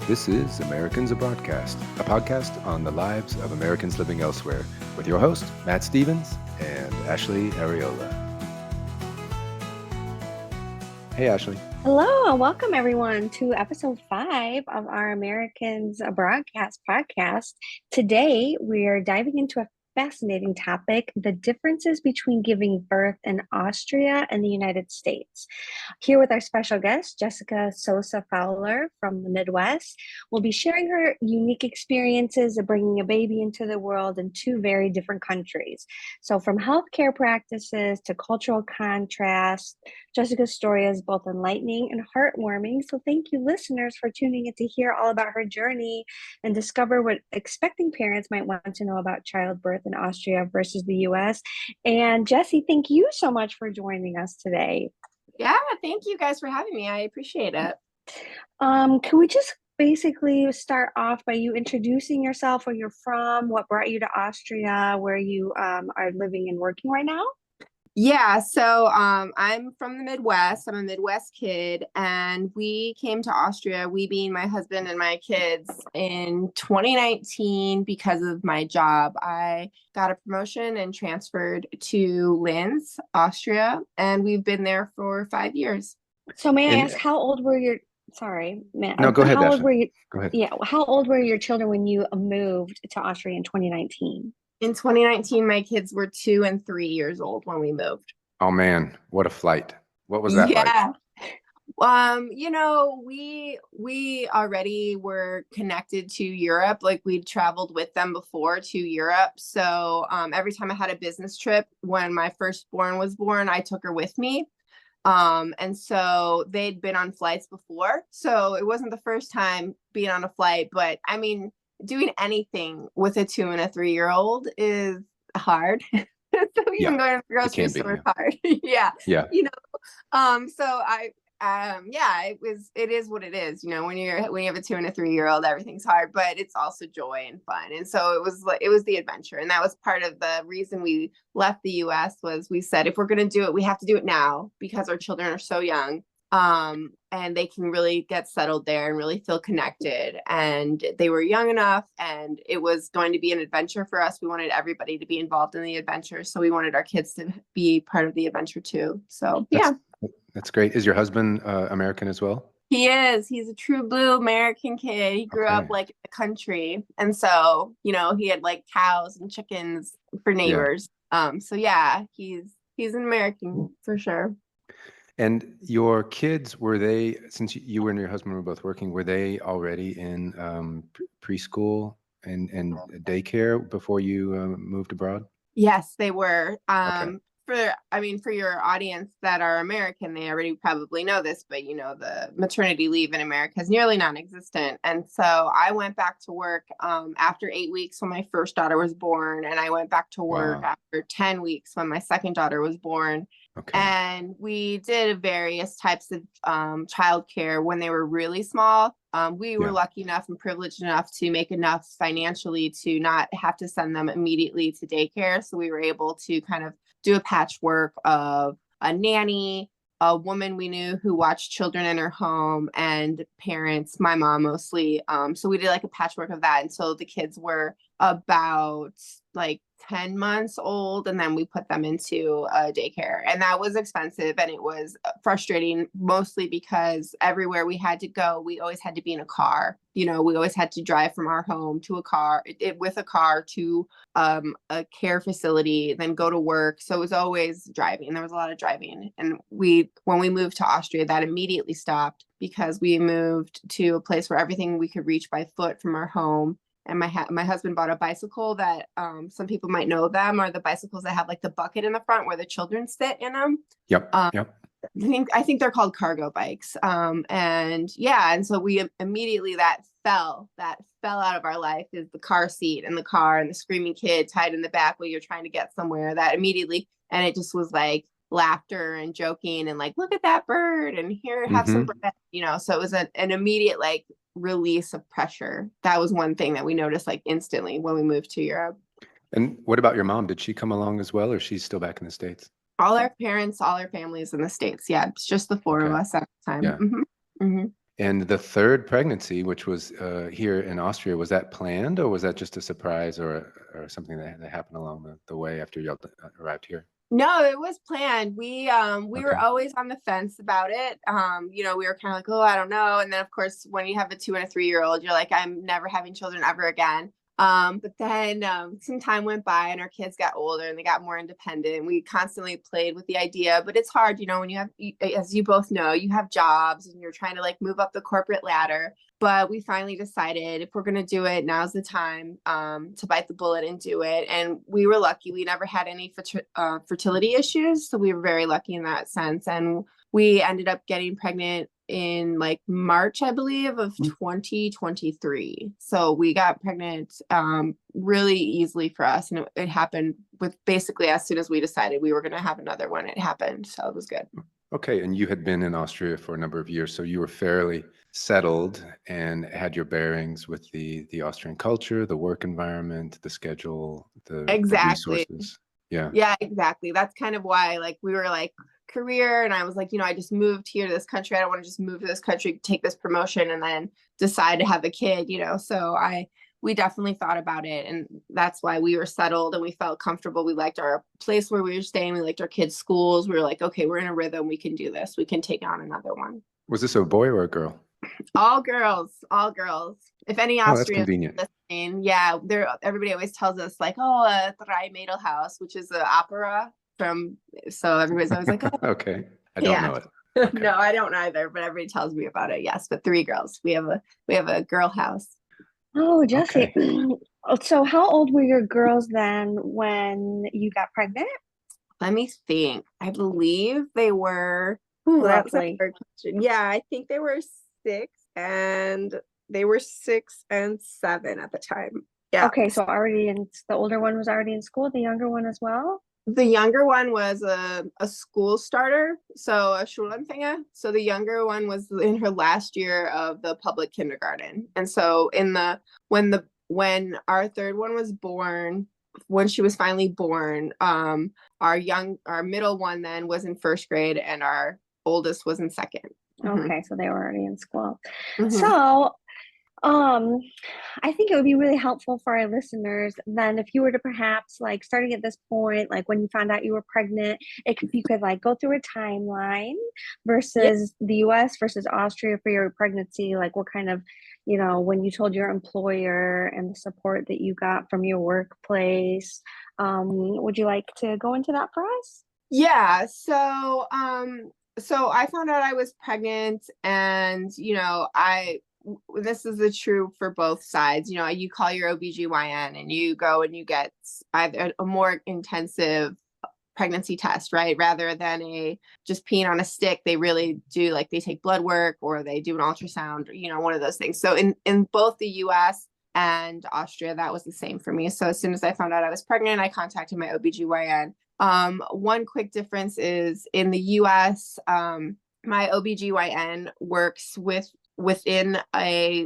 This is Americans Abroadcast, a podcast on the lives of Americans living elsewhere, with your host, Matt Stevens and Ashley Arreola. Hey, Ashley. Hello, and welcome everyone to episode 5 of our Americans Abroadcast podcast. Today, we're diving into a fascinating topic, the differences between giving birth in Austria and the United States. Here with our special guest, Jessie Sosa Fowler from the Midwest, we'll be sharing her unique experiences of bringing a baby into the world in two very different countries. So from healthcare practices to cultural contrast, Jessica's story is both enlightening and heartwarming. So thank you, listeners, for tuning in to hear all about her journey and discover what expecting parents might want to know about childbirth in Austria versus the US. And Jessie, thank you so much for joining us today. Yeah, thank you guys for having me. I appreciate it. Can we just basically start off by you introducing yourself, where you're from, what brought you to Austria, where you are living and working right now? Yeah, so I'm from the Midwest. I'm a Midwest kid, and we came to Austria, we being my husband and my kids, in 2019 because of my job. I got a promotion and transferred to Linz, Austria, and we've been there for 5 years. So may I ask, how old were your, sorry, Matt. No, go ahead, How old Ashley. were you? Go ahead. Yeah, how old were your children when you moved to Austria in 2019? In 2019, my kids were 2 and 3 years old when we moved. Oh man, what a flight. What was that like? We already were connected to Europe. Like, we'd traveled with them before to Europe. So every time I had a business trip, when my firstborn was born, I took her with me. And so they'd been on flights before. So it wasn't the first time being on a flight, but I mean, doing anything with a 2 and a 3-year-old is hard. So even going to the grocery store is hard. Yeah. It is what it is. You know, when you have a 2 and a 3-year-old, everything's hard, but it's also joy and fun. And so it was the adventure. And that was part of the reason we left the US. Was we said, if we're going to do it, we have to do it now, because our children are so young. And they can really get settled there and really feel connected. And they were young enough, and it was going to be an adventure for us. We wanted everybody to be involved in the adventure. So we wanted our kids to be part of the adventure too. So That's great. Is your husband American as well? He is. He's a true blue American kid. He grew up like in the country. And so, he had like cows and chickens for neighbors. He's an American for sure. And your kids, were they, since you and your husband were both working, were they already in preschool and daycare before you moved abroad? Yes, they were. For your audience that are American, they already probably know this, but the maternity leave in America is nearly non-existent. And so I went back to work after 8 weeks when my first daughter was born, and I went back to work after 10 weeks when my second daughter was born. Okay. And we did various types of childcare when they were really small. We were lucky enough and privileged enough to make enough financially to not have to send them immediately to daycare. So we were able to kind of do a patchwork of a nanny, a woman we knew who watched children in her home, and parents, my mom mostly. So we did like a patchwork of that until the kids were about like 10 months old, and then we put them into daycare. And that was expensive, and it was frustrating, mostly because everywhere we had to go, we always had to be in a car. We always had to drive from our home to a car, with a car to a care facility, then go to work. So it was always driving. There was a lot of driving. And when we moved to Austria, that immediately stopped, because we moved to a place where everything we could reach by foot from our home. And my husband bought a bicycle that some people might know them, are the bicycles that have like the bucket in the front where the children sit in them. Yep. I think they're called cargo bikes. And so we immediately, that fell out of our life, is the car seat and the car and the screaming kid tied in the back while you're trying to get somewhere. That immediately, and it just was like laughter and joking and like, look at that bird, and here, have some bread, so it was an immediate like release of pressure. That was one thing that we noticed like instantly when we moved to Europe. And what about your mom? Did she come along as well, or she's still back in the States? All our parents, all our families in the States. Yeah, it's just the four of us at the time. Yeah. And the third pregnancy, which was here in Austria, was that planned, or was that just a surprise, or something that happened along the way after you arrived here? No, it was planned. We were Okay. always on the fence about it. We were kind of like, oh, I don't know. And then of course, when you have a 2 and a 3-year-old, you're like, I'm never having children ever again. But then some time went by and our kids got older and they got more independent. We constantly played with the idea, but it's hard, when you have, as you both know, you have jobs and you're trying to like move up the corporate ladder. But we finally decided if we're going to do it, now's the time to bite the bullet and do it. And we were lucky. We never had any fertility issues. So we were very lucky in that sense. And we ended up getting pregnant in like March, I believe, of 2023. So we got pregnant really easily for us. And it happened with basically as soon as we decided we were going to have another one, it happened. So it was good. Okay. And you had been in Austria for a number of years, so you were fairly settled and had your bearings with the Austrian culture, the work environment, the schedule, the resources. Yeah, exactly. That's kind of why like we were like career, and I was like, I just moved here to this country. I don't want to just move to this country, take this promotion and then decide to have a kid, so we definitely thought about it, and that's why we were settled and we felt comfortable. We liked our place where we were staying. We liked our kids' schools. We were like, okay, we're in a rhythm. We can do this. We can take on another one. Was this a boy or a girl? All girls. If any Austrians listening, yeah, everybody always tells us like, oh, a Drei Mädel House, which is an opera so everybody's always like, oh. Okay. I don't know it. Okay. No, I don't either, but everybody tells me about it. Yes, but 3 girls. We have a girl house. Oh, Jessie. Okay. So how old were your girls then when you got pregnant? Let me think. I believe they were. That's a hard question. Yeah, I think they were 6 and 7 at the time. Yeah. Okay, so the older one was already in school, the younger one as well? The younger one was a school starter, so a Schulanfänger. So the younger one was in her last year of the public kindergarten. And so when our third one was born, when she was finally born, our middle one then was in 1st grade and our oldest was in 2nd. Okay, so they were already in school. Mm-hmm. So I think it would be really helpful for our listeners then if you were to perhaps like starting at this point, like when you found out you were pregnant, if you could like go through a timeline versus the US versus Austria for your pregnancy, like what kind of, when you told your employer and the support that you got from your workplace, would you like to go into that for us? Yeah, so I found out I was pregnant and, this is true for both sides. You call your OBGYN and you go and you get either a more intensive pregnancy test, right? Rather than just peeing on a stick. They really do, like they take blood work or they do an ultrasound, one of those things. So in both the US and Austria, that was the same for me. So as soon as I found out I was pregnant, I contacted my OBGYN. One quick difference is in the US, my OBGYN works within a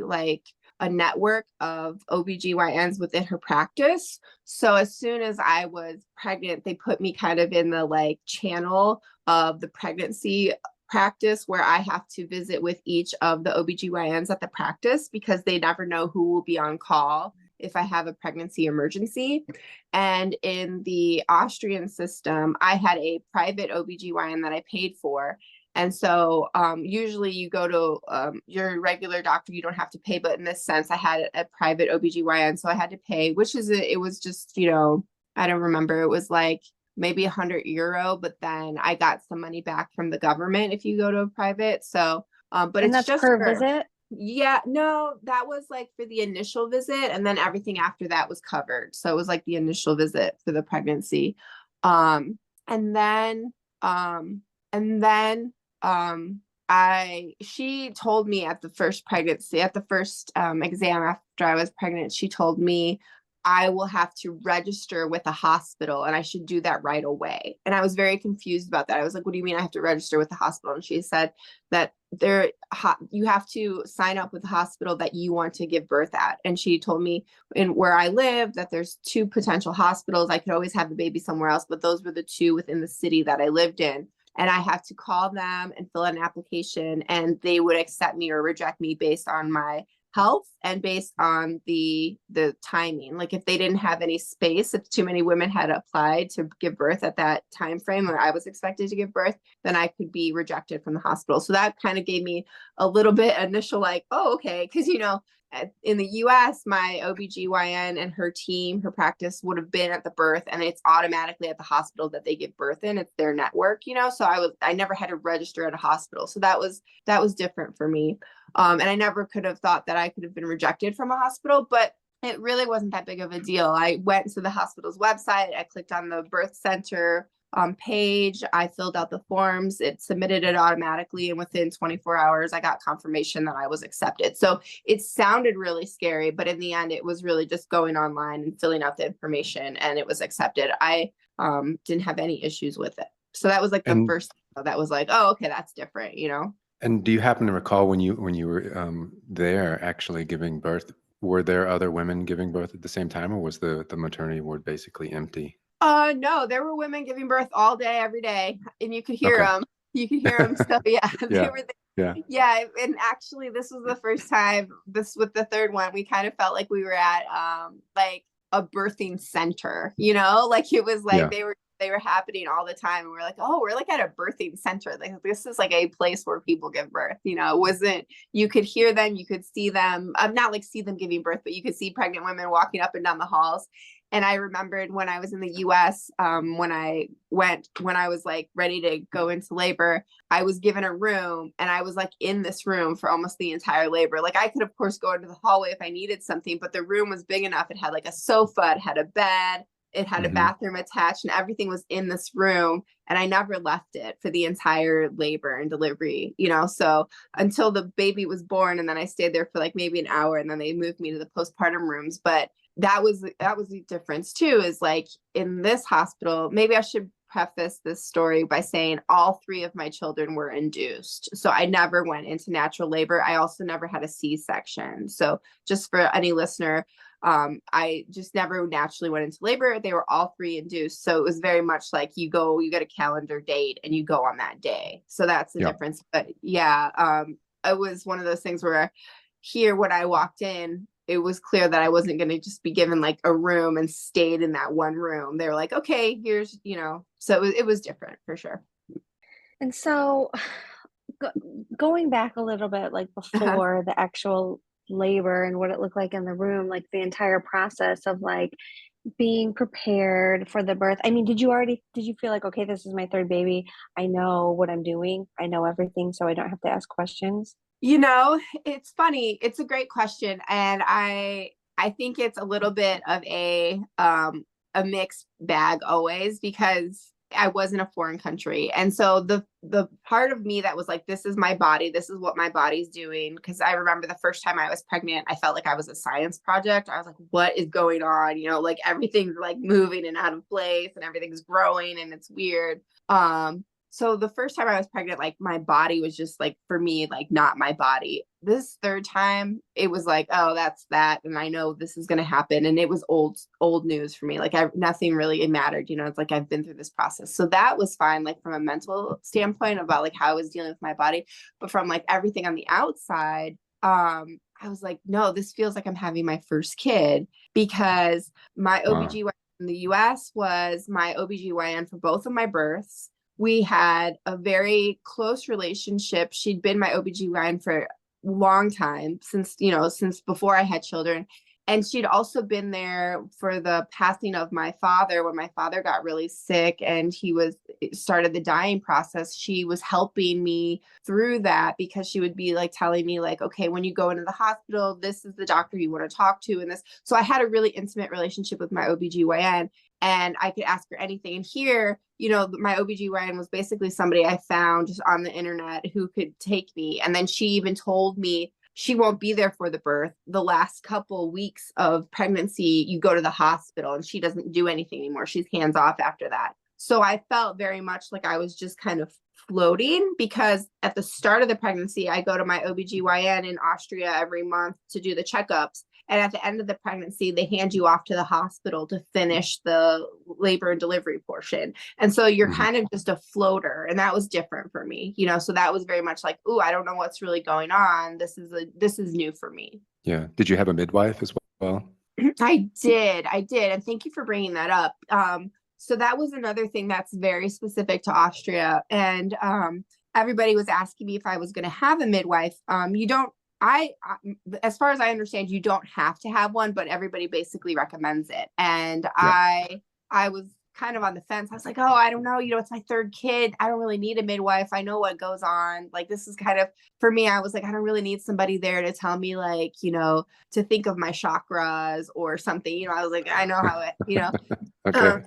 network of OBGYNs within her practice. So as soon as I was pregnant, they put me kind of in the channel of the pregnancy practice where I have to visit with each of the OBGYNs at the practice because they never know who will be on call if I have a pregnancy emergency. And in the Austrian system, I had a private OBGYN that I paid for. And so usually you go to your regular doctor, you don't have to pay. But in this sense, I had a private OBGYN. So I had to pay, it was just, I don't remember. It was like maybe €100, but then I got some money back from the government if you go to a private. So, but and it's just per visit? Yeah, no, that was like for the initial visit. And then everything after that was covered. So it was like the initial visit for the pregnancy. And then she told me at the first pregnancy, at the first exam after I was pregnant, she told me I will have to register with a hospital and I should do that right away. And I was very confused about that. I was like, what do you mean I have to register with the hospital? And she said that you have to sign up with the hospital that you want to give birth at. And she told me where I live that there's 2 potential hospitals. I could always have the baby somewhere else, but those were the 2 within the city that I lived in. and I have to call them and fill out an application, and they would accept me or reject me based on my health and based on the timing. Like if they didn't have any space, if too many women had applied to give birth at that time frame where I was expected to give birth, then I could be rejected from the hospital. So that kind of gave me a little bit initial like, oh, okay. Because, in the US, my OBGYN and her team, her practice would have been at the birth, and it's automatically at the hospital that they give birth in. It's their network, so I never had to register at a hospital. So that was different for me. And I never could have thought that I could have been rejected from a hospital, but it really wasn't that big of a deal. I went to the hospital's website, I clicked on the birth center page, I filled out the forms, it submitted it automatically, and within 24 hours, I got confirmation that I was accepted. So it sounded really scary, but in the end, it was really just going online and filling out the information, and it was accepted. I didn't have any issues with it. So that was like the first thing that was like, oh, okay, that's different, And do you happen to recall when you were there actually giving birth, were there other women giving birth at the same time, or was the maternity ward basically empty? No, there were women giving birth all day, every day, and you could hear them. You could hear them. So yeah, they were there. Yeah. And actually, this was the first time. This with the third one, we kind of felt like we were at like a birthing center. Like it was like they were happening all the time, and we're like, oh, we're like at a birthing center. Like this is like a place where people give birth. It wasn't. You could hear them, you could see them. Not like see them giving birth, but you could see pregnant women walking up and down the halls. And I remembered when I was in the US, when I was like ready to go into labor, I was given a room, and I was like in this room for almost the entire labor. Like I could, of course, go into the hallway if I needed something, but the room was big enough. It had like a sofa, it had a bed, it had a bathroom attached, and everything was in this room. And I never left it for the entire labor and delivery, so until the baby was born. And then I stayed there for like maybe an hour, and then they moved me to the postpartum rooms. But that was the difference too, is like in this hospital, maybe I should preface this story by saying all 3 of my children were induced. So I never went into natural labor. I also never had a C-section. So just for any listener, I just never naturally went into labor. They were all 3 induced. So it was very much like you get a calendar date and you go on that day. So that's the difference. But yeah, it was one of those things where here, when I walked in, it was clear that I wasn't going to just be given like a room and stayed in that one room. They were like, okay, here's, so it was different for sure. And so going back a little bit, like before the actual labor and what it looked like in the room, like the entire process of like being prepared for the birth. I mean, did you feel like, okay, this is my 3rd baby, I know what I'm doing, I know everything, so I don't have to ask questions? It's funny. It's a great question. And I think it's a little bit of a mixed bag always, because I was in a foreign country. And so the part of me that was like, this is my body, this is what my body's doing. Because I remember the first time I was pregnant, I felt like I was a science project. I was like, what is going on? Like everything's like moving and out of place, and everything's growing, and it's weird. So the first time I was pregnant, like my body was just like, for me, like not my body. This 3rd time, it was like, oh, that's that. And I know this is going to happen. And it was old news for me. Like nothing really mattered. It's like, I've been through this process. So that was fine. Like from a mental standpoint about like how I was dealing with my body, but from like everything on the outside, I was like, no, this feels like I'm having my first kid, because my OBGYN in the US was my OBGYN for both of my births. We had a very close relationship. She'd been my OBGYN for a long time, since before I had children. And she'd also been there for the passing of my father. When my father got really sick and started the dying process, she was helping me through that, because she would be like telling me like, okay, when you go into the hospital, this is the doctor you want to talk to, and this. So I had a really intimate relationship with my OBGYN, and I could ask her anything. And here, my OBGYN was basically somebody I found just on the internet who could take me. And then she even told me she won't be there for the birth. The last couple weeks of pregnancy, you go to the hospital, and she doesn't do anything anymore. She's hands off after that. So I felt very much like I was just kind of floating, because at the start of the pregnancy, I go to my OBGYN in Austria every month to do the checkups. And at the end of the pregnancy, they hand you off to the hospital to finish the labor and delivery portion. And so you're kind of just a floater. And that was different for me, you know, so that was very much like, oh, I don't know what's really going on. This is new for me. Yeah. Did you have a midwife as well? I did. And thank you for bringing that up. So that was another thing that's very specific to Austria. And everybody was asking me if I was going to have a midwife. As far as I understand, you don't have to have one, but everybody basically recommends it. And yeah. I was kind of on the fence. I was like, oh, I don't know. You know, it's my third kid. I don't really need a midwife. I know what goes on. Like, this is kind of, for me, I was like, I don't really need somebody there to tell me, like, you know, to think of my chakras or something. You know, I was like, I know how it, you know. Okay.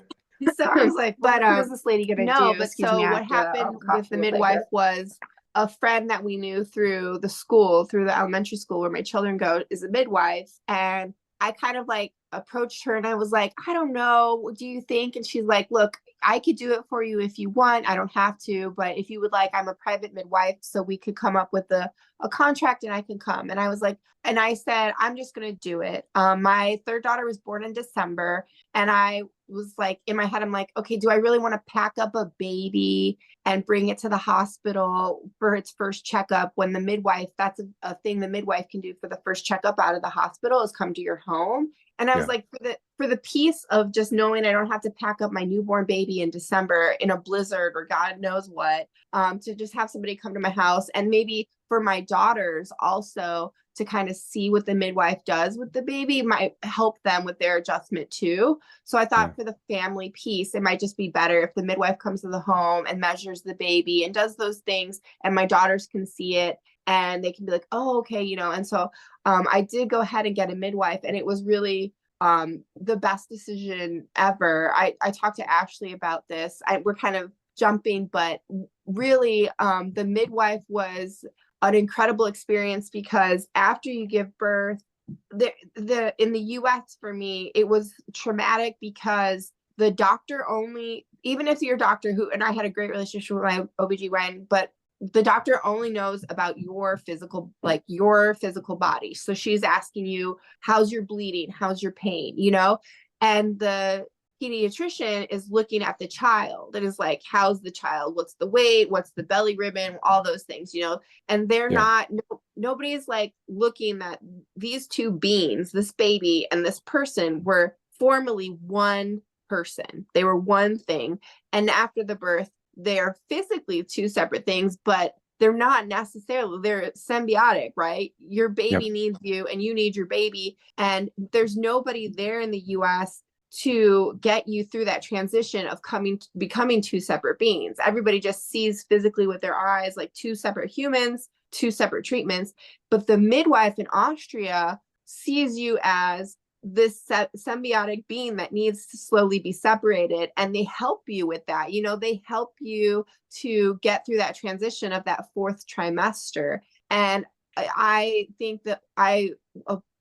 So I was like, but what is this lady going to do? But so what happened with the midwife was a friend that we knew through the school, through the elementary school where my children go, is a midwife. And I kind of like approached her and I was like, I don't know, what do you think? And she's like, look, I could do it for you if you want. I don't have to, but if you would like, I'm a private midwife, so we could come up with a contract and I can come. And I was like, and I said, I'm just going to do it. My third daughter was born in December. And I was like, in my head, I'm like, okay, do I really want to pack up a baby and bring it to the hospital for its first checkup when the midwife, that's a thing the midwife can do for the first checkup out of the hospital is come to your home. And I was like, for the piece of just knowing I don't have to pack up my newborn baby in December in a blizzard or God knows what, to just have somebody come to my house, and maybe for my daughters also to kind of see what the midwife does with the baby might help them with their adjustment too. So I thought for the family piece, it might just be better if the midwife comes to the home and measures the baby and does those things, and my daughters can see it and they can be like, oh, okay, you know. And so I did go ahead and get a midwife, and it was really the best decision ever. I talked to Ashley about this. We're kind of jumping, but really the midwife was an incredible experience, because after you give birth, in the US for me, it was traumatic because the doctor only, even if your doctor and I had a great relationship with my OBGYN, but the doctor only knows about your physical body. So she's asking you, how's your bleeding? How's your pain? You know, and the pediatrician is looking at the child. It is like, how's the child? What's the weight? What's the belly ribbon? All those things, you know, and they're nobody's like looking at these two beings, this baby and this person were formerly one person. They were one thing. And after the birth, they're physically two separate things, but they're not necessarily, they're symbiotic, right? Your baby needs you and you need your baby. And there's nobody there in the US to get you through that transition of becoming two separate beings. Everybody just sees physically with their eyes like two separate humans, two separate treatments. But the midwife in Austria sees you as this symbiotic being that needs to slowly be separated, and they help you with that. You know, they help you to get through that transition of that fourth trimester. And I think that I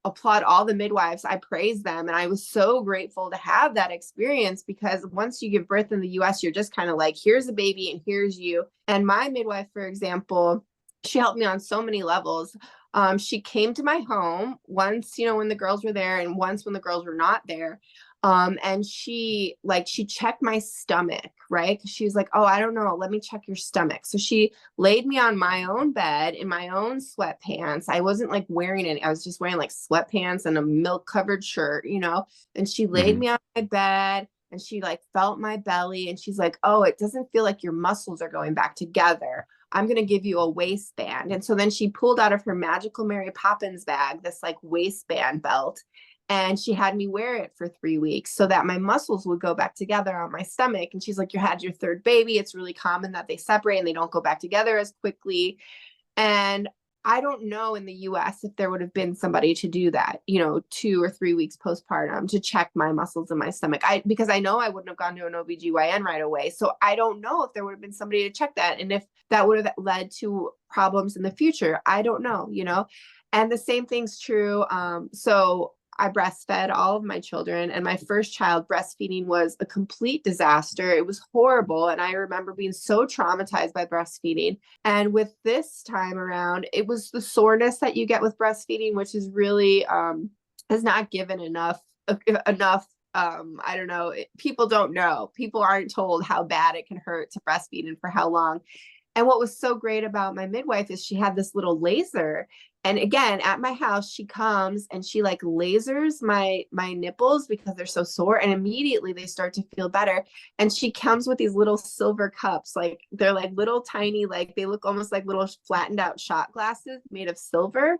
applaud all the midwives. I praise them, and I was so grateful to have that experience, because once you give birth in the US, you're just kind of like, here's a baby and here's you. And my midwife, for example, she helped me on so many levels. She came to my home once, you know, when the girls were there, and once when the girls were not there. And she checked my stomach, right? She was like, oh, I don't know, let me check your stomach. So she laid me on my own bed in my own sweatpants. I wasn't like wearing any, I was just wearing like sweatpants and a milk covered shirt, you know, and she laid me on my bed, and she like felt my belly, and she's like, oh, it doesn't feel like your muscles are going back together. I'm going to give you a waistband. And so then she pulled out of her Magical Mary Poppins bag this like waistband belt, and she had me wear it for 3 weeks so that my muscles would go back together on my stomach. And she's like, you had your third baby. It's really common that they separate and they don't go back together as quickly. And I don't know in the US if there would have been somebody to do that, you know, 2 or 3 weeks postpartum to check my muscles in my stomach. Because I know I wouldn't have gone to an OBGYN right away. So I don't know if there would have been somebody to check that, and if that would have led to problems in the future. I don't know, you know, and the same thing's true. So I breastfed all of my children, and my first child, breastfeeding was a complete disaster. It was horrible. And I remember being so traumatized by breastfeeding. And with this time around, it was the soreness that you get with breastfeeding, which is really is not given enough, I don't know, people don't know. People aren't told how bad it can hurt to breastfeed and for how long. And what was so great about my midwife is she had this little laser. And again, at my house, she comes and she like lasers my nipples because they're so sore, and immediately they start to feel better. And she comes with these little silver cups, like they're like little tiny, like they look almost like little flattened out shot glasses made of silver.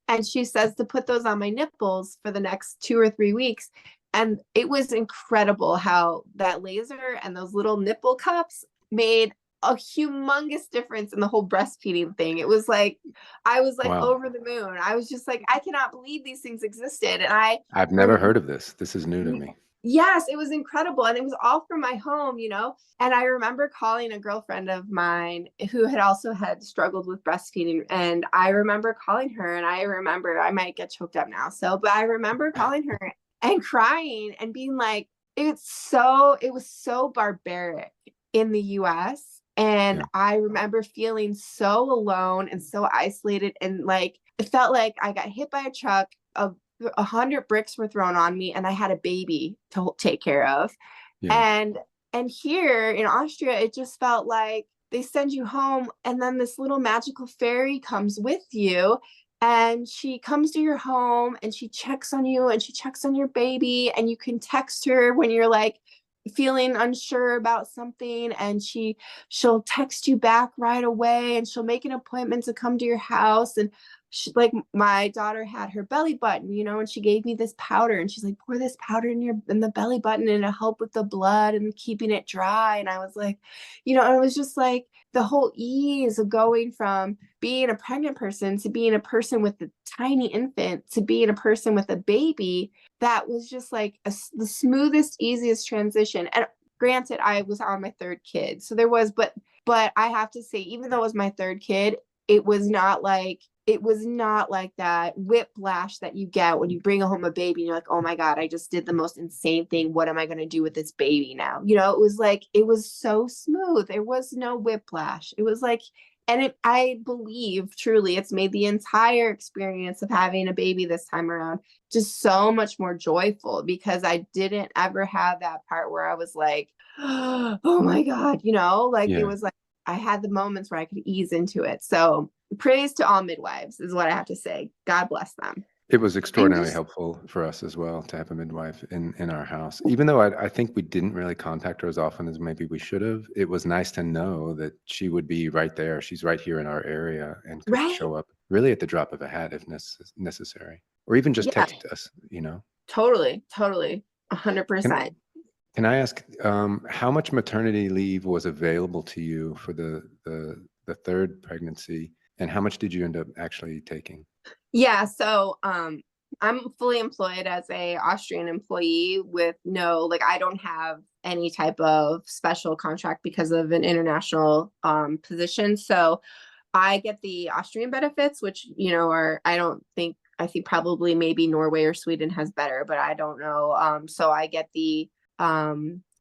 And she says to put those on my nipples for the next 2 or 3 weeks. And it was incredible how that laser and those little nipple cups made a humongous difference in the whole breastfeeding thing. It was like, I was like Wow. over the moon. I was just like, I cannot believe these things existed. And I've never heard of this. This is new to me. Yes, it was incredible. And it was all from my home, you know? And I remember calling a girlfriend of mine who had also had struggled with breastfeeding. And I remember calling her, and I remember, I might get choked up now. But I remember calling her and crying and being like, it was so barbaric in the US. And I remember feeling so alone and so isolated, and like, it felt like I got hit by a truck, 100 bricks were thrown on me, and I had a baby to take care of. And here in Austria, it just felt like they send you home, and then this little magical fairy comes with you, and she comes to your home and she checks on you and she checks on your baby, and you can text her when you're like feeling unsure about something, and she'll text you back right away, and she'll make an appointment to come to your house. And like my daughter had her belly button, you know, and she gave me this powder, and she's like, pour this powder in the belly button, and it'll help with the blood and keeping it dry. And I was like, you know, it was just like the whole ease of going from being a pregnant person to being a person with a tiny infant to being a person with a baby. That was just like the smoothest, easiest transition. And granted, I was on my third kid, so there was, but I have to say, even though it was my third kid, it was not like that whiplash that you get when you bring home a baby and you're like, oh my God, I just did the most insane thing. What am I going to do with this baby now? You know, it was like, it was so smooth. There was no whiplash. It was like, and I believe truly it's made the entire experience of having a baby this time around just so much more joyful, because I didn't ever have that part where I was like, oh my God, you know, like it was like, I had the moments where I could ease into it. So praise to all midwives is what I have to say. God bless them. It was extraordinarily helpful for us as well to have a midwife in our house. Even though I think we didn't really contact her as often as maybe we should have, it was nice to know that she would be right there. She's right here in our area and could show up really at the drop of a hat if necessary, or even just text us, you know? Totally. 100%. Can I ask how much maternity leave was available to you for the third pregnancy, and how much did you end up actually taking? Yeah, so I'm fully employed as a Austrian employee with no, like, I don't have any type of special contract because of an international position. So I get the Austrian benefits, which, you know, I think probably maybe Norway or Sweden has better, but I don't know. So I get the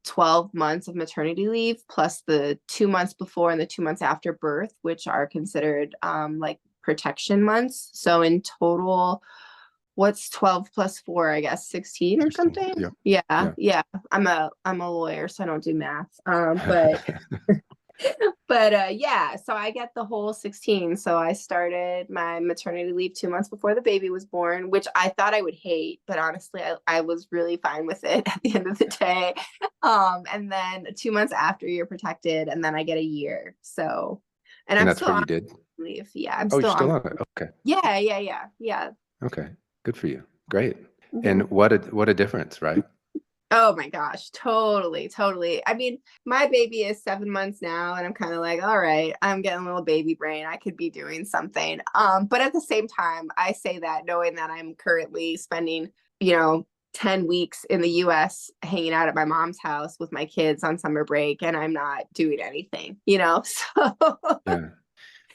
12 months of maternity leave plus the 2 months before and the 2 months after birth, which are considered like protection months. So in total, what's 12 plus 4, I guess 16 or something. Yeah. I'm a lawyer, so I don't do math. Yeah, so I get the whole 16. So I started my maternity leave 2 months before the baby was born, which I thought I would hate, but honestly, I was really fine with it at the end of the day. And then 2 months after, you're protected, and then I get a year. So, and I'm that's still what on you did? leave. Yeah, I'm still still on it. Okay. Yeah. Okay, good for you. Great. And what a difference, right? Oh my gosh, totally. I mean, my baby is 7 months now, and I'm kind of like, all right, I'm getting a little baby brain. I could be doing something. But at the same time, I say that knowing that I'm currently spending, 10 weeks in the US hanging out at my mom's house with my kids on summer break, and I'm not doing anything, so. Yeah.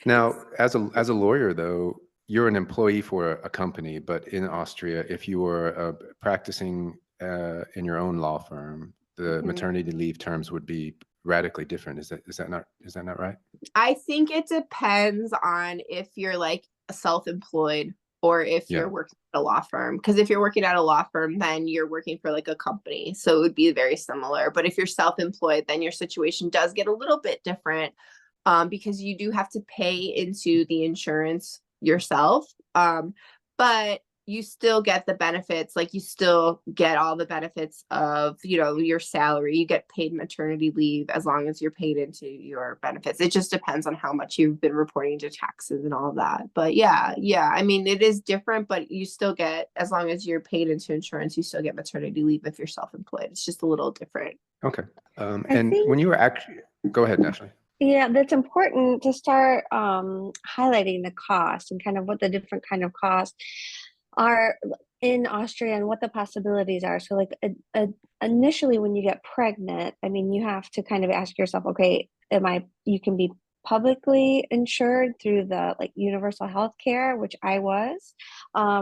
Now, as a lawyer, though, you're an employee for a company, but in Austria, if you were practicing in your own law firm, the maternity leave terms would be radically different. Is that not right? I think it depends on if you're like self-employed or if you're working at a law firm. Because if you're working at a law firm, then you're working for like a company. So it would be very similar. But if you're self-employed, then your situation does get a little bit different, because you do have to pay into the insurance yourself. But you still get the benefits, like you still get all the benefits of, your salary. You get paid maternity leave as long as you're paid into your benefits. It just depends on how much you've been reporting to taxes and all of that. But yeah. I mean, it is different, but you still get, as long as you're paid into insurance, you still get maternity leave if you're self-employed. It's just a little different. Okay. And when you were actually, go ahead, Ashley. Yeah, that's important to start highlighting the cost and kind of what the different kind of costs are in Austria and what the possibilities are. So like initially when you get pregnant, I mean, you have to kind of ask yourself, okay, you can be publicly insured through the like universal health care, which I was,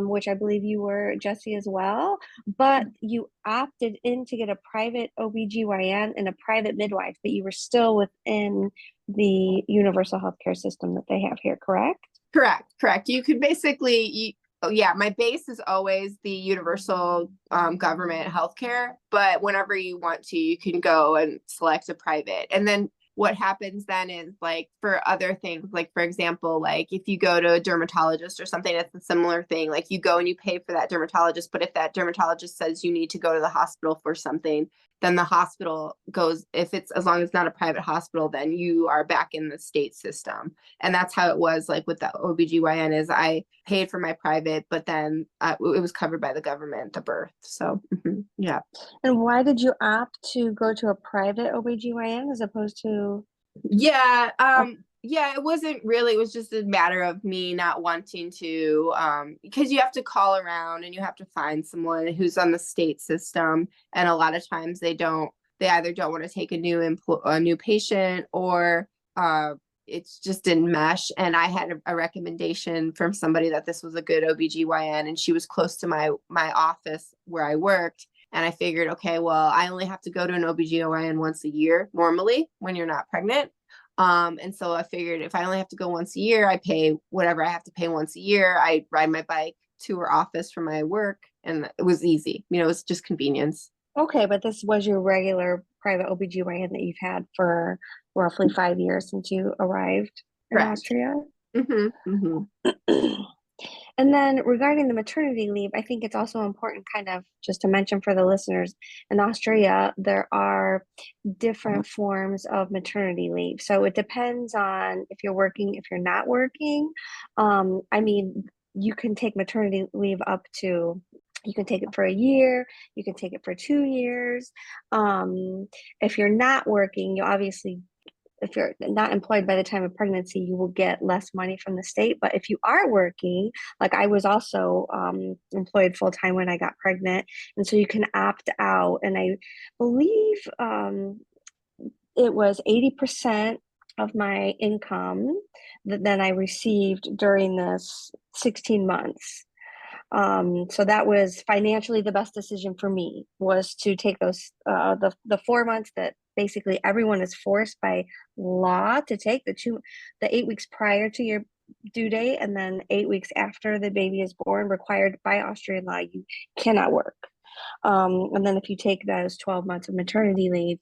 which I believe you were, Jessie, as well, but you opted in to get a private OBGYN and a private midwife, but you were still within the universal healthcare system that they have here, correct? Correct. You could basically, my base is always the universal government healthcare, but whenever you want to, you can go and select a private. And then what happens then is, like, for other things, like for example, like if you go to a dermatologist or something, that's a similar thing. Like you go and you pay for that dermatologist, but if that dermatologist says you need to go to the hospital for something, then the hospital goes, if it's, as long as it's not a private hospital, then you are back in the state system. And that's how it was like with the OBGYN, is I paid for my private, but then it was covered by the government, the birth. So yeah. And why did you opt to go to a private OBGYN as opposed to? It wasn't really, it was just a matter of me not wanting to, because you have to call around and you have to find someone who's on the state system. And a lot of times they either don't want to take a new patient, or it's just didn't mesh. And I had a recommendation from somebody that this was a good OBGYN, and she was close to my office where I worked. And I figured, okay, well, I only have to go to an OBGYN once a year normally when you're not pregnant. And so I figured if I only have to go once a year, I pay whatever I have to pay once a year. I ride my bike to her office from my work, and it was easy. It was just convenience. Okay, but this was your regular private OBGYN that you've had for roughly 5 years since you arrived in Austria? And then regarding the maternity leave, I think it's also important kind of just to mention for the listeners, in Austria, there are different forms of maternity leave. So it depends on if you're working, if you're not working. I mean, you can take maternity leave you can take it for a year, you can take it for 2 years. If you're not working, if you're not employed by the time of pregnancy, you will get less money from the state. But if you are working, like I was also employed full-time when I got pregnant, and so you can opt out. And I believe it was 80% of my income that then I received during this 16 months. So that was financially the best decision for me, was to take those the 4 months that basically everyone is forced by law to take, the 8 weeks prior to your due date, and then 8 weeks after the baby is born, required by Austrian law, you cannot work. And then if you take those 12 months of maternity leave,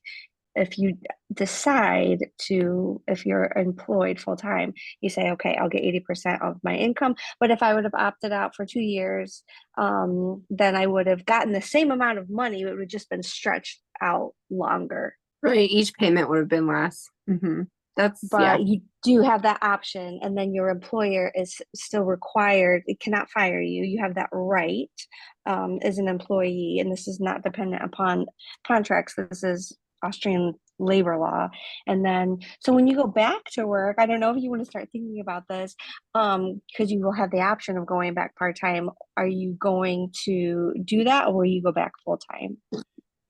if you decide to, if you're employed full time, you say, okay, I'll get 80% of my income. But if I would have opted out for 2 years, then I would have gotten the same amount of money. It would have just been stretched out longer. Right. Each payment would have been less. But you do have that option, and then your employer is still required. It cannot fire you. You have that right as an employee, and this is not dependent upon contracts. This is Austrian labor law. And then, so when you go back to work, I don't know if you want to start thinking about this, because you will have the option of going back part-time. Are you going to do that, or will you go back full-time?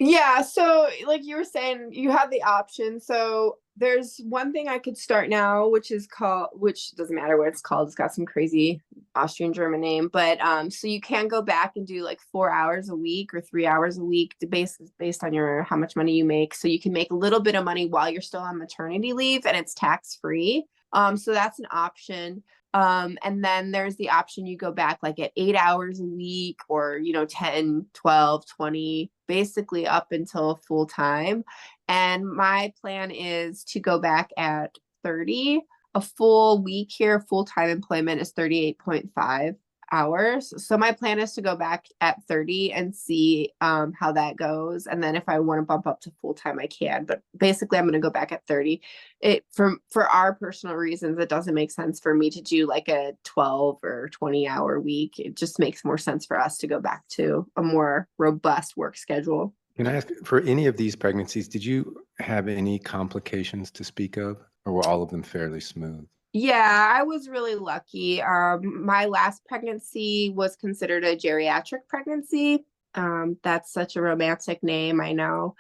Yeah, so like you were saying, you have the option. So there's one thing I could start now, which doesn't matter what it's called. It's got some crazy Austrian German name, but so you can go back and do like 4 hours a week or 3 hours a week based on how much money you make. So you can make a little bit of money while you're still on maternity leave, and it's tax free. So that's an option. And then there's the option you go back like at 8 hours a week or, 10, 12, 20, basically up until full time. And my plan is to go back at 30. A full week here, full-time employment is 38.5 hours. So my plan is to go back at 30 and see how that goes. And then if I want to bump up to full-time, I can. But basically, I'm going to go back at 30. For our personal reasons, it doesn't make sense for me to do like a 12 or 20-hour week. It just makes more sense for us to go back to a more robust work schedule. Can I ask, for any of these pregnancies, did you have any complications to speak of, or were all of them fairly smooth? Yeah, I was really lucky. My last pregnancy was considered a geriatric pregnancy. That's such a romantic name, I know.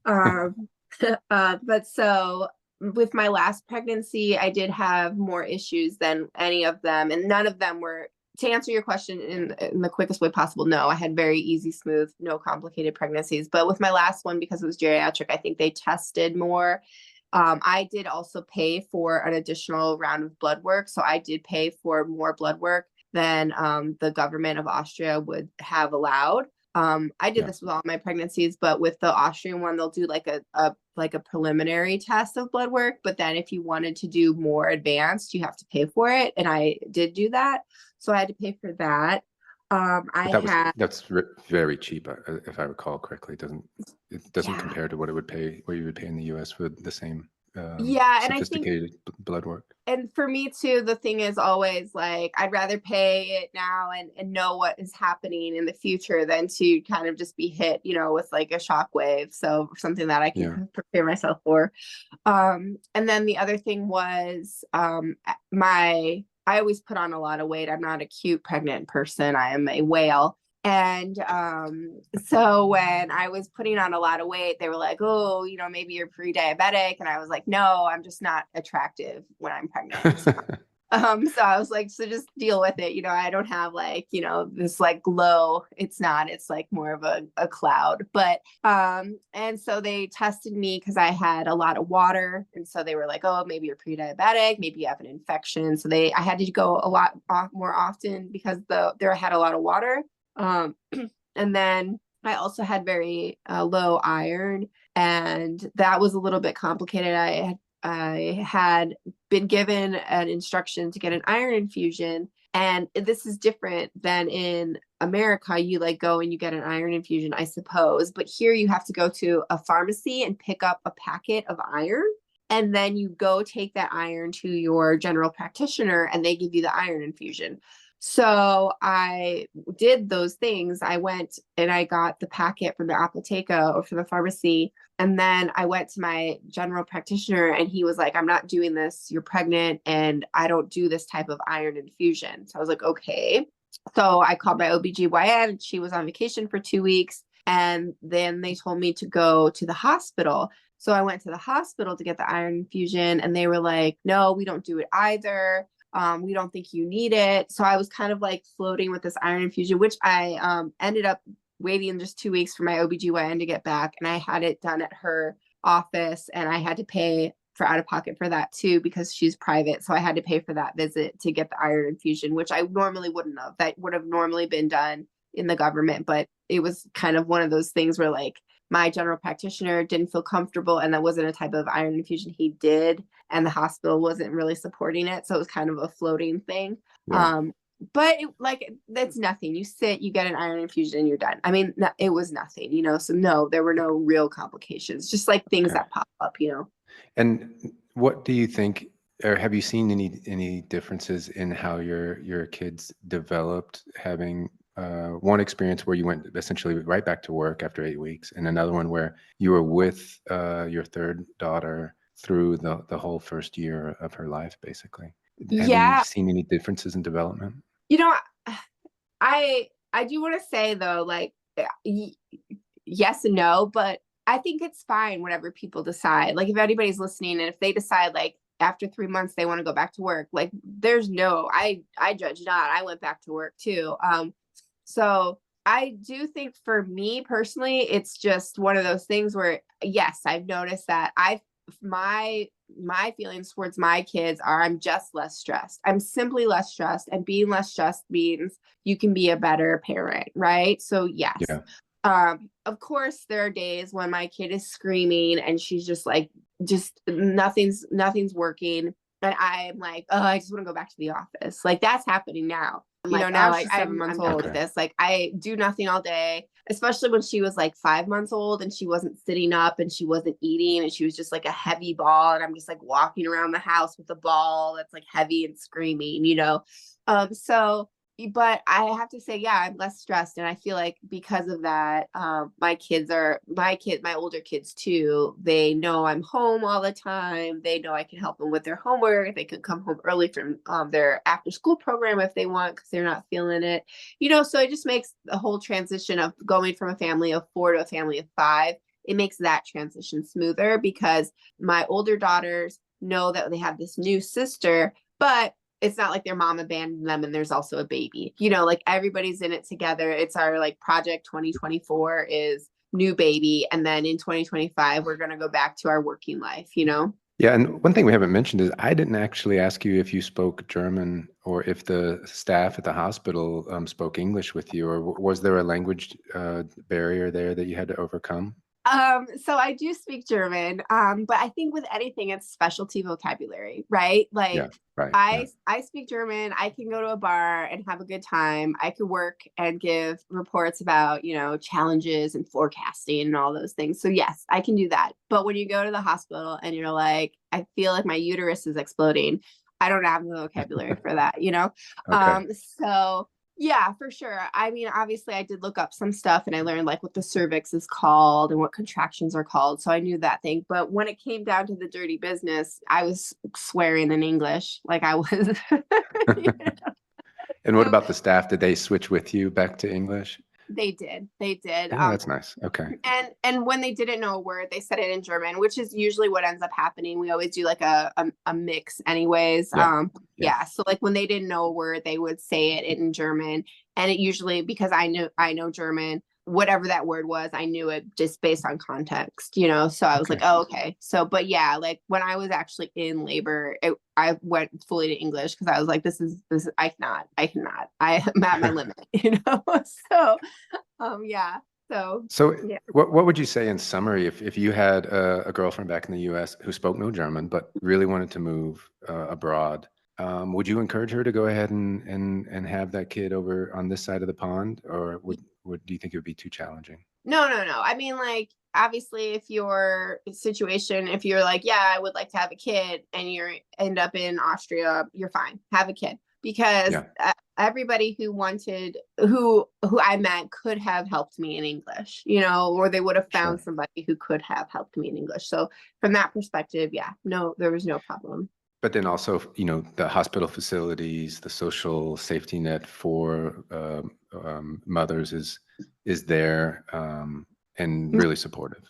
But so with my last pregnancy, I did have more issues than any of them, and none of them were, to answer your question in the quickest way possible, no, I had very easy, smooth, no complicated pregnancies. But with my last one, because it was geriatric, I think they tested more. I did also pay for an additional round of blood work. So I did pay for more blood work than the government of Austria would have allowed. I did this with all my pregnancies, but with the Austrian one, they'll do like a preliminary test of blood work. But then if you wanted to do more advanced, you have to pay for it. And I did do that. So I had to pay for that. That's very cheap, if I recall correctly. It doesn't compare to what you would pay in the US for the same sophisticated blood work. And for me too, the thing is always like, I'd rather pay it now and know what is happening in the future than to kind of just be hit, with like a shockwave. So something that I can prepare myself for. And then the other thing was I always put on a lot of weight. I'm not a cute pregnant person. I am a whale. And so when I was putting on a lot of weight, they were like, oh, maybe you're pre-diabetic. And I was like, no, I'm just not attractive when I'm pregnant. So I was like, so just deal with it. I don't have like, this like glow. It's like more of a cloud. But, and so they tested me because I had a lot of water. And so they were like, oh, maybe you're pre-diabetic, maybe you have an infection. So I had to go a lot more often because I had a lot of water. And then I also had very low iron, and that was a little bit complicated. I had been given an instruction to get an iron infusion, and this is different than in America. You like go and you get an iron infusion, I suppose, but here you have to go to a pharmacy and pick up a packet of iron. And then you go take that iron to your general practitioner and they give you the iron infusion. So I did those things. I went and I got the packet from the apotheca or from the pharmacy. And then I went to my general practitioner and he was like, I'm not doing this. You're pregnant and I don't do this type of iron infusion. So I was like, okay. So I called my OBGYN and she was on vacation for 2 weeks. And then they told me to go to the hospital. So I went to the hospital to get the iron infusion and they were like, no, we don't do it either. We don't think you need it. So I was kind of like floating with this iron infusion, which I ended up waiting just 2 weeks for my OBGYN to get back. And I had it done at her office and I had to pay for out of pocket for that too, because she's private. So I had to pay for that visit to get the iron infusion, which I normally wouldn't have. That would have normally been done in the government, but it was kind of one of those things where like my general practitioner didn't feel comfortable and that wasn't a type of iron infusion he did. And the hospital wasn't really supporting it. So it was kind of a floating thing. Yeah. But that's nothing. You sit, you get an iron infusion and you're done. I mean, it was nothing, so no, there were no real complications, just like things that pop up, And what do you think, or have you seen any differences in how your kids developed, having one experience where you went essentially right back to work after 8 weeks and another one where you were with your third daughter through the whole first year of her life, basically? Have you seen any differences in development? I do want to say though, like, yes and no, but I think it's fine whenever people decide. Like if anybody's listening and if they decide like after 3 months they want to go back to work, like I judge not. I went back to work too. So I do think for me personally, it's just one of those things where, yes, I've noticed that my my feelings towards my kids are I'm just less stressed. I'm simply less stressed, and being less stressed means you can be a better parent, right? So yes. Yeah. Of course there are days when my kid is screaming and she's just like, just nothing's working. And I'm like, oh, I just want to go back to the office. Like that's happening now. Now she's 7 months old with this. Like I do nothing all day, especially when she was like 5 months old and she wasn't sitting up and she wasn't eating and she was just like a heavy ball. And I'm just like walking around the house with a ball that's like heavy and screaming, but I have to say, yeah, I'm less stressed. And I feel like because of that, my older kids too, they know I'm home all the time. They know I can help them with their homework. They could come home early from their after school program if they want, because they're not feeling it, so it just makes the whole transition of going from a family of 4 to a family of 5. It makes that transition smoother because my older daughters know that they have this new sister, but it's not like their mom abandoned them and there's also a baby, like everybody's in it together. It's our like project 2024 is new baby. And then in 2025, we're going to go back to our working life, Yeah. And one thing we haven't mentioned is I didn't actually ask you if you spoke German or if the staff at the hospital spoke English with you, or was there a language barrier there that you had to overcome? So I do speak German, but I think with anything, it's specialty vocabulary, right? Like Yeah, right. I speak German. I can go to a bar and have a good time. I could work and give reports about, challenges and forecasting and all those things. So yes, I can do that. But when you go to the hospital and you're like, I feel like my uterus is exploding, I don't have the vocabulary for that, Okay. So yeah, for sure. I mean, obviously I did look up some stuff and I learned like what the cervix is called and what contractions are called. So I knew that thing. But when it came down to the dirty business, I was swearing in English. Like I was. And what about the staff? Did they switch with you back to English? They did. Oh, that's nice. Okay. And when they didn't know a word, they said it in German, which is usually what ends up happening. We always do like a mix anyways. Yeah. So like when they didn't know a word, they would say it in German. And it usually, because I know German, whatever that word was, I knew it just based on context, so I was like, oh, okay. So, but yeah, like when I was actually in labor, I went fully to English because I was like, this is, I cannot, I'm at my limit, So, yeah. So yeah. What would you say in summary if you had a girlfriend back in the US who spoke no German, but really wanted to move abroad? Would you encourage her to go ahead and have that kid over on this side of the pond, or do you think it would be too challenging? No. I mean, like, obviously, if your situation, if you're like, yeah, I would like to have a kid, and you end up in Austria, you're fine. Have a kid, because everybody who I met could have helped me in English, or they would have found somebody who could have helped me in English. So from that perspective, no, there was no problem. But then also, the hospital facilities, the social safety net for mothers is there and really supportive.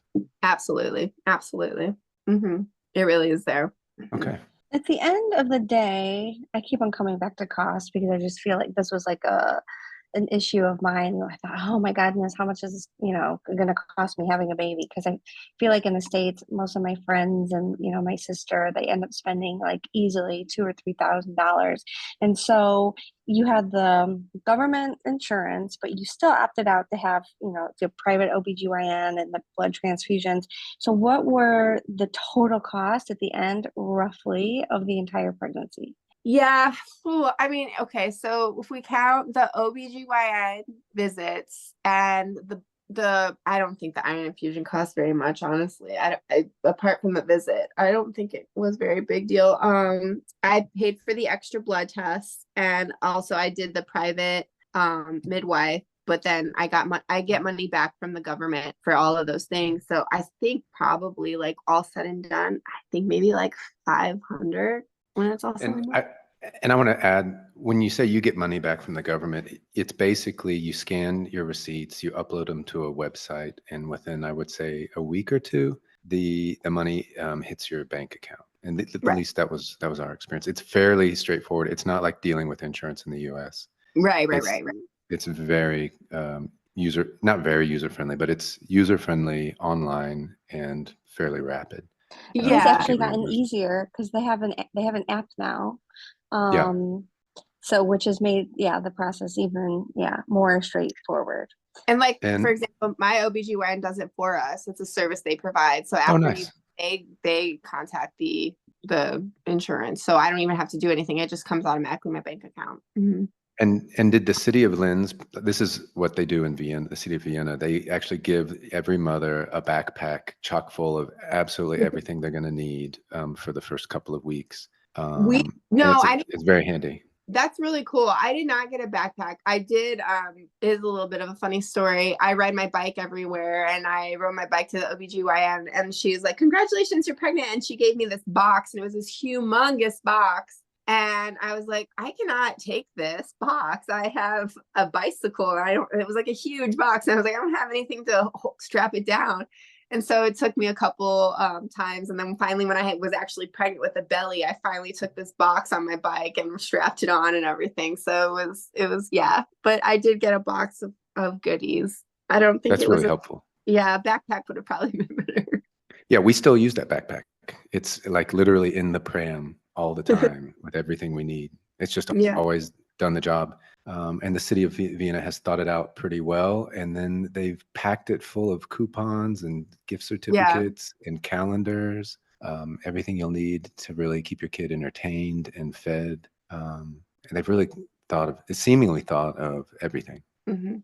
Absolutely. Mm-hmm. It really is there. Okay. At the end of the day, I keep on coming back to cost because I just feel like this was like an issue of mine. I thought, oh my goodness, how much is this, going to cost me having a baby? Because I feel like in the States, most of my friends and, my sister, they end up spending like easily $2,000 or $3,000. And so you had the government insurance, but you still opted out to have, the private OBGYN and the blood transfusions. So what were the total cost at the end, roughly, of the entire pregnancy? Yeah. I mean, okay. So if we count the OBGYN visits and I don't think the iron infusion cost very much, honestly. I apart from the visit, I don't think it was very big deal. I paid for the extra blood tests, and also I did the private midwife, but then I get money back from the government for all of those things. So I think probably like all said and done, I think maybe like 500 when it's all said and done. And I want to add, when you say you get money back from the government, it's basically you scan your receipts, you upload them to a website, and within, I would say, a week or two, the money hits your bank account. And at least that was our experience. It's fairly straightforward. It's not like dealing with insurance in the US. Right. It's very not very user friendly, but it's user friendly, online, and fairly rapid. And it's Yeah. actually gotten easier because they have an app now. Yeah. So which has made the process even more straightforward. And like, And for example, my OBGYN does it for us. It's a service they provide. So oh, after nice. they contact the insurance. So I don't even have to do anything. It just comes automatically in my bank account. Mm-hmm. And did the city of Linz, this is what they do in Vienna, the city of Vienna, they actually give every mother a backpack chock full of absolutely everything they're going to need for the first couple of weeks. It's very handy. That's really cool. I did not get a backpack. I did, it is a little bit of a funny story. I ride my bike everywhere, and I rode my bike to the OBGYN, and she's like, congratulations, you're pregnant. And she gave me this box, and it was this humongous box. And I was like, I cannot take this box. I have a bicycle. And it was like a huge box. And I was like, I don't have anything to strap it down. And so it took me a couple times. And then finally, when I was actually pregnant with a belly, I finally took this box on my bike and strapped it on and everything. So it was, but I did get a box of goodies. I don't think that's really helpful. Yeah, a backpack would have probably been better. Yeah, we still use that backpack. It's like literally in the pram all the time with everything we need. It's just always done the job. And the city of Vienna has thought it out pretty well. And then they've packed it full of coupons and gift certificates and calendars, everything you'll need to really keep your kid entertained and fed. And they've really seemingly thought of everything. Mm-hmm.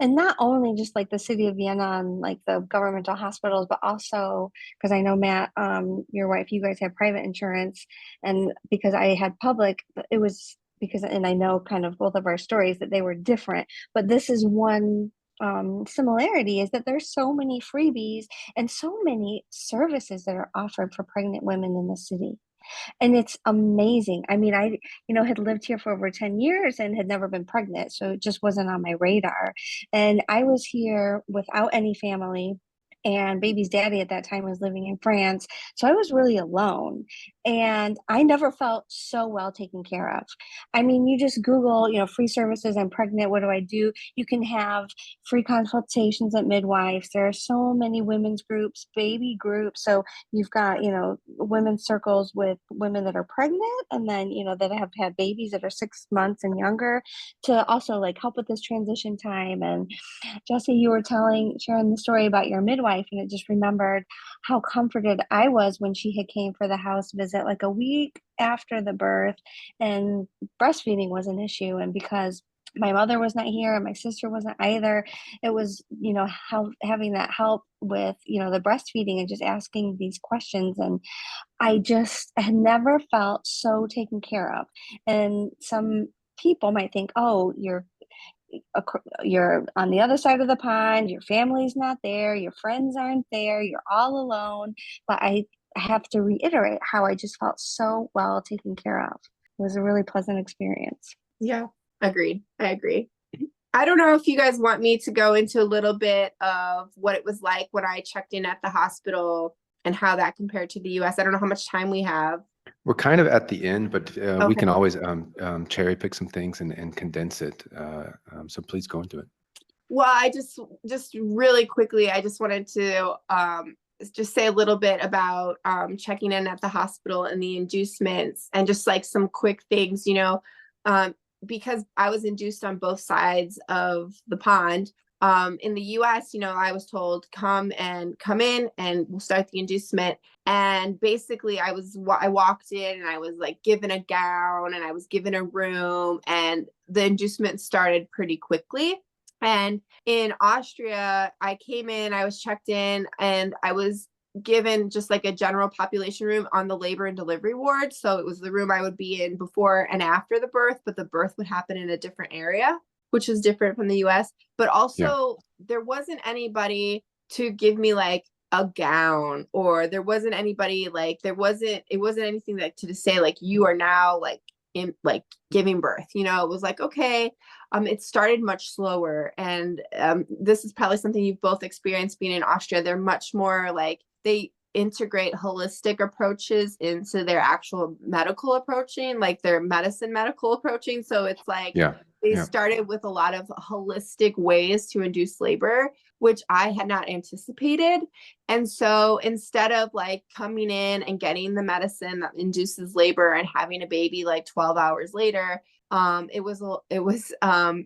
And not only just like the city of Vienna and like the governmental hospitals, but also because I know, Matt, your wife, you guys have private insurance. And because I had public, it was because, and I know kind of both of our stories that they were different, but this is one similarity is that there's so many freebies and so many services that are offered for pregnant women in the city. And it's amazing. I mean, I had lived here for over 10 years and had never been pregnant. So it just wasn't on my radar. And I was here without any family. And baby's daddy at that time was living in France. So I was really alone. And I never felt so well taken care of. I mean, you just Google, free services, I'm pregnant, what do I do? You can have free consultations at midwives. There are so many women's groups, baby groups. So you've got, women's circles with women that are pregnant and then, that have had babies that are 6 months and younger to also like help with this transition time. And Jessie, you were sharing the story about your midwife, and it just remembered how comforted I was when she had came for the house visit like a week after the birth, and breastfeeding was an issue. And because my mother was not here and my sister wasn't either, it was, having that help with, the breastfeeding and just asking these questions. And I just had never felt so taken care of. And some people might think, oh, you're on the other side of the pond, your family's not there, your friends aren't there, you're all alone. But I have to reiterate how I just felt so well taken care of. It was a really pleasant experience. Yeah, agreed. I agree. I don't know if you guys want me to go into a little bit of what it was like when I checked in at the hospital and how that compared to the US. I don't know how much time we have. We're kind of at the end, but we can always cherry pick some things and condense it. So please go into it. Well, I just really quickly, I just wanted to just say a little bit about checking in at the hospital and the inducements and just like some quick things, because I was induced on both sides of the pond. In the US, I was told come in and we'll start the inducement. And basically I walked in and I was like given a gown and I was given a room, and the inducement started pretty quickly. And in Austria, I came in, I was checked in, and I was given just like a general population room on the labor and delivery ward. So it was the room I would be in before and after the birth, but the birth would happen in a different area, which is different from the US. But also there wasn't anybody to give me like a gown, or there wasn't anybody like, it wasn't anything like to say like, you are now like in like giving birth, it was like, okay. It started much slower. And this is probably something you've both experienced being in Austria. They're much more like, they integrate holistic approaches into their actual medical approaching, like their medical approaching. So it's like, they started with a lot of holistic ways to induce labor. which I had not anticipated. And so instead of like coming in and getting the medicine that induces labor and having a baby like 12 hours later, it was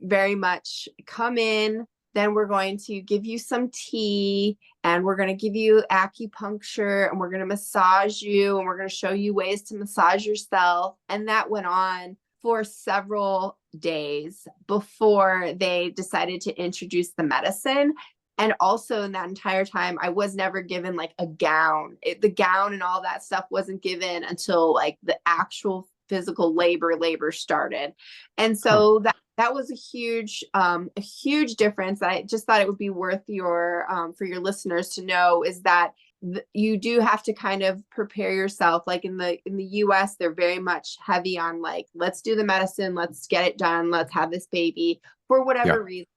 very much come in, then we're going to give you some tea, and we're going to give you acupuncture, and we're going to massage you, and we're going to show you ways to massage yourself. And that went on for several days before they decided to introduce the medicine. And also in that entire time, I was never given like a gown. The gown and all that stuff wasn't given until like the actual physical labor started. And so that was a huge difference that I just thought it would be worth your for your listeners to know, is that you do have to kind of prepare yourself. Like in the US, they're very much heavy on like, let's do the medicine, let's get it done, let's have this baby for whatever reasons,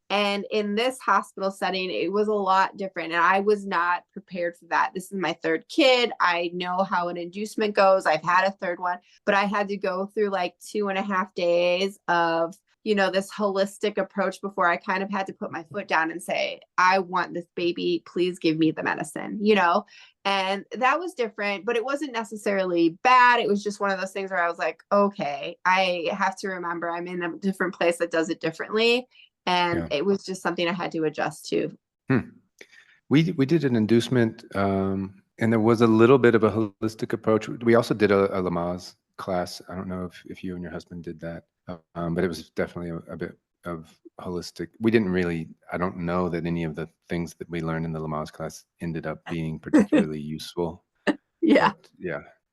and in this hospital setting, it was a lot different. And I was not prepared for that. This is my third kid. I know how an inducement goes. I've had a third one, but I had to go through like 2.5 days of this holistic approach before I kind of had to put my foot down and say, I want this baby, please give me the medicine, and that was different, but it wasn't necessarily bad. It was just one of those things where I was like, okay, I have to remember I'm in a different place that does it differently. And it was just something I had to adjust to. We did an inducement, and there was a little bit of a holistic approach. We also did a Lamaze class. I don't know if you and your husband did that. But it was definitely a bit of holistic. We didn't really, I don't know that any of the things that we learned in the Lamaze class ended up being particularly useful. Yeah.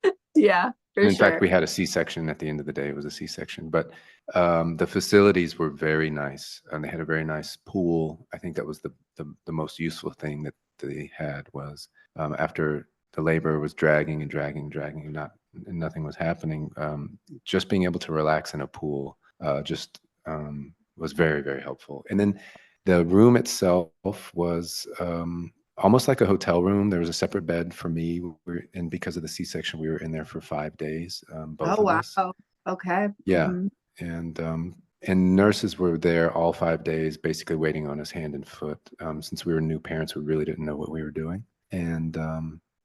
But, yeah. In fact, we had a C-section at the end of the day. It was a C-section, but the facilities were very nice, and they had a very nice pool. I think that was the most useful thing that they had was after the labor was dragging and nothing was happening. Just being able to relax in a pool was very, very helpful. And then the room itself was almost like a hotel room. There was a separate bed for me, and because of the C-section, we were in there for 5 days. Both of us. Oh, wow. Okay. Yeah, and nurses were there all 5 days, basically waiting on us hand and foot. Since we were new parents, we really didn't know what we were doing, and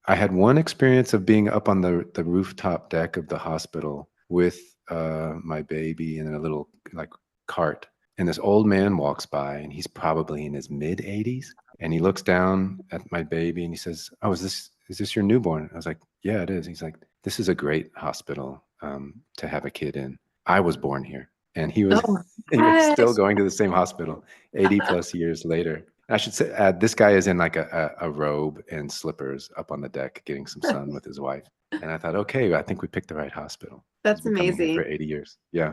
I had one experience of being up on the rooftop deck of the hospital with my baby in a little like cart. And this old man walks by, and he's probably in his mid-80s. And he looks down at my baby and he says, "Oh, is this your newborn?" I was like, "Yeah, it is." He's like, "This is a great hospital to have a kid in. I was born here." And he was still going to the same hospital 80 plus years later. I should say, this guy is in like a robe and slippers up on the deck getting some sun with his wife. And I thought, okay, I think we picked the right hospital. That's amazing. For 80 years. Yeah.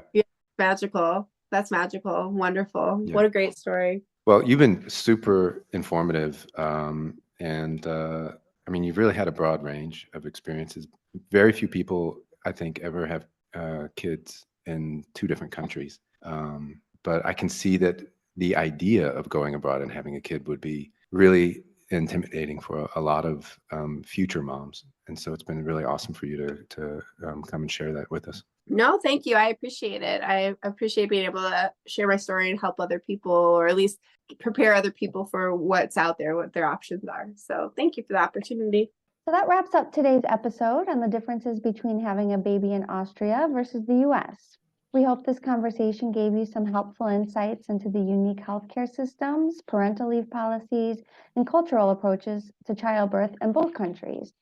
Magical. That's magical. Wonderful. Yeah. What a great story. Well, you've been super informative. And I mean, you've really had a broad range of experiences. Very few people, I think, ever have kids in 2 different countries. But I can see that the idea of going abroad and having a kid would be really intimidating for a lot of future moms. And so it's been really awesome for you to come and share that with us. No, thank you. I appreciate it. I appreciate being able to share my story and help other people, or at least prepare other people for what's out there, what their options are. So thank you for the opportunity. So that wraps up today's episode on the differences between having a baby in Austria versus the US. We hope this conversation gave you some helpful insights into the unique healthcare systems, parental leave policies, and cultural approaches to childbirth in both countries.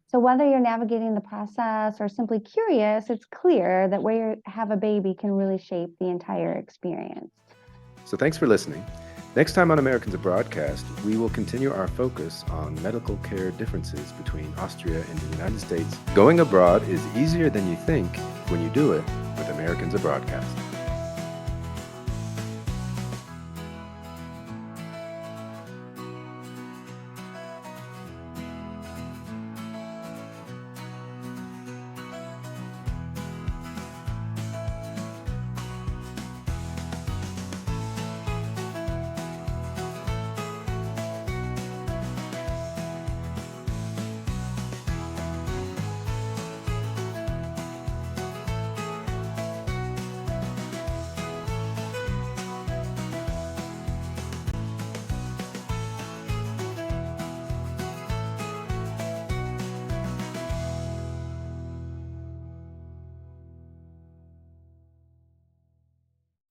So whether you're navigating the process or simply curious, it's clear that where you have a baby can really shape the entire experience. So thanks for listening. Next time on Americans Abroadcast, we will continue our focus on medical care differences between Austria and the United States. Going abroad is easier than you think when you do it with Americans Abroadcast.